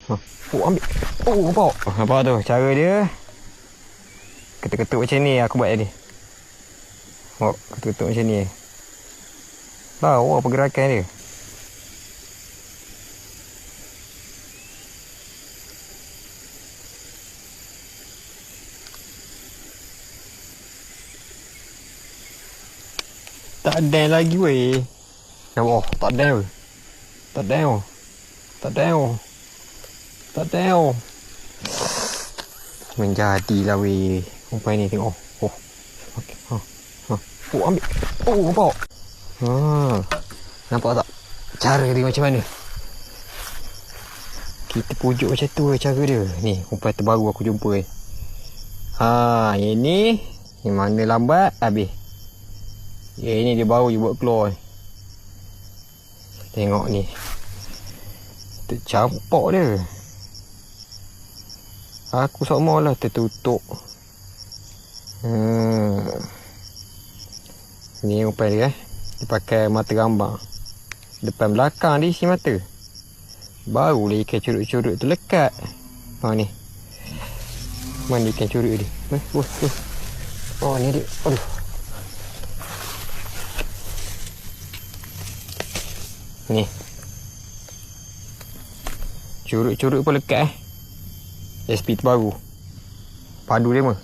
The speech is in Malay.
Ambil. Nampak? Nampak tu cara dia. Ketuk-ketuk macam ni aku buat tadi. Ketuk-ketuk macam ni. Lawa pergerakan dia. Tak ada lagi weh. Oh, tak ada. Tak ada. Tak ada. Tak ada. Menjadilah weh. Umpai ni tengok. Okey. Ambil. Nampak. Nampak tak? Cara dia macam mana? Kita pujuk macam tu cara dia. Ni, umpai terbaru aku jumpa yang ni mana lambat habis. Ini dia baru je buat keluar. Tengok ni. Tercampak dia. Aku sama lah tertutup. Ni umpai dia Dia pakai mata gambar. Depan belakang dia isi mata. Barulah ikan curut-curut tu lekat. Ni. Mana ikan curut dia? Ni dia. Aduh. Ni. Curut-curut pun lekat SP terbaru. Padu dia mah.